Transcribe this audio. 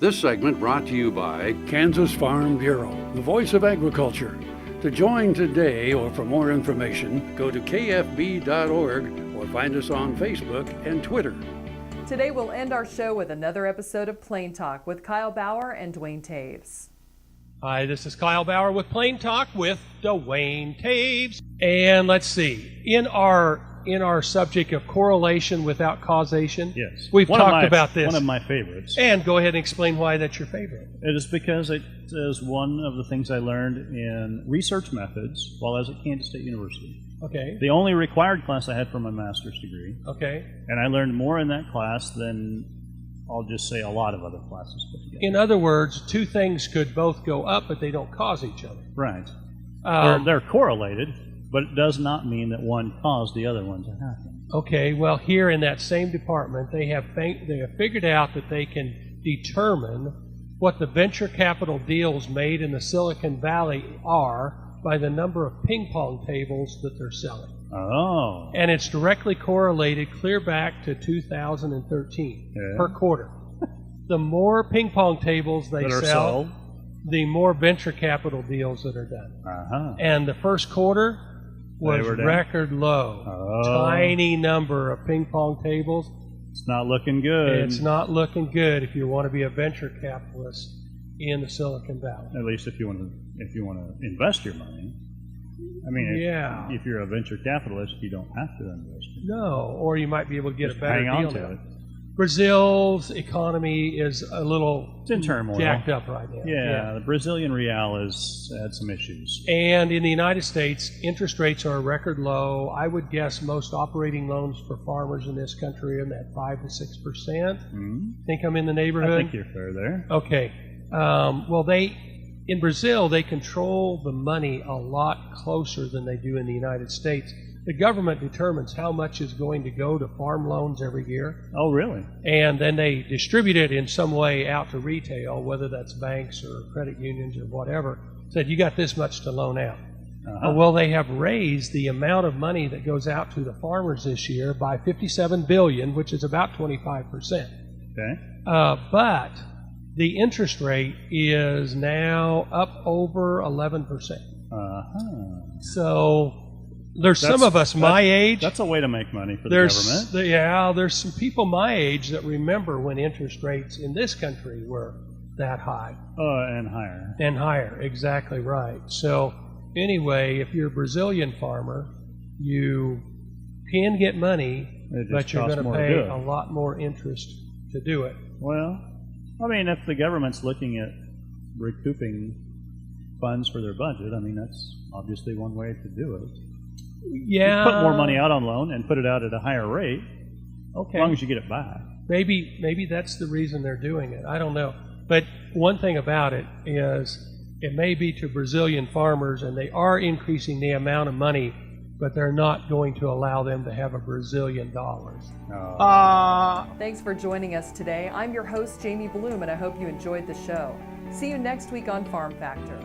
This segment brought to you by Kansas Farm Bureau, the voice of agriculture. To join today or for more information, go to kfb.org or find us on Facebook and Twitter. Today we'll end our show with another episode of Plain Talk with Kyle Bauer and Duane Toews. Hi, this is Kyle Bauer with Plain Talk with Duane Toews. And let's see, in our subject of correlation without causation, yes, we've talked about this. One of my favorites. And go ahead and explain why that's your favorite. It is because it is one of the things I learned in research methods while I was at Kansas State University. Okay. The only required class I had for my master's degree. Okay. And I learned more in that class than, I'll just say, a lot of other classes put together. In other words, two things could both go up, but they don't cause each other. Right. They're correlated, but it does not mean that one caused the other one to happen. Okay, well, here in that same department, they have figured out that they can determine what the venture capital deals made in the Silicon Valley are by the number of ping-pong tables that they're selling. Oh. And it's directly correlated clear back to 2013 per quarter. The more ping-pong tables they sell, the more venture capital deals that are done. Uh-huh. And the first quarter was record low. Oh. Tiny number of ping-pong tables. It's not looking good. It's not looking good if you want to be a venture capitalist in the Silicon Valley. At least if you want to invest your money. I mean, if you're a venture capitalist, you don't have to invest it. No, or you might be able to get Just a better hang on deal to now. it. Brazil's economy is a little it's in turmoil. Jacked up right now. Yeah, the Brazilian real has had some issues. And in the United States, interest rates are record low. I would guess most operating loans for farmers in this country are in that 5 to 6%. Mm-hmm. Think I'm in the neighborhood? I think you're fair there. Okay. Well, in Brazil, they control the money a lot closer than they do in the United States. The government determines how much is going to go to farm loans every year. Oh, really? And then they distribute it in some way out to retail, whether that's banks or credit unions or whatever. Said, you got this much to loan out. Uh-huh. Well, they have raised the amount of money that goes out to the farmers this year by $57 billion, which is about 25%. Okay. But the interest rate is now up over 11%. Uh-huh. So there's some of us my age. That's a way to make money for the government. Yeah, there's some people my age that remember when interest rates in this country were that high. And higher. And higher, exactly right. So anyway, if you're a Brazilian farmer, you can get money, but you're going to pay a lot more interest to do it. Well, I mean, if the government's looking at recouping funds for their budget, I mean, that's obviously one way to do it. Yeah. You put more money out on loan and put it out at a higher rate, okay, as long as you get it back. Maybe that's the reason they're doing it. I don't know. But one thing about it is it may be to Brazilian farmers, and they are increasing the amount of money, but they're not going to allow them to have a Brazilian dollars. Thanks for joining us today. I'm your host, Jamie Bloom, and I hope you enjoyed the show. See you next week on Farm Factor.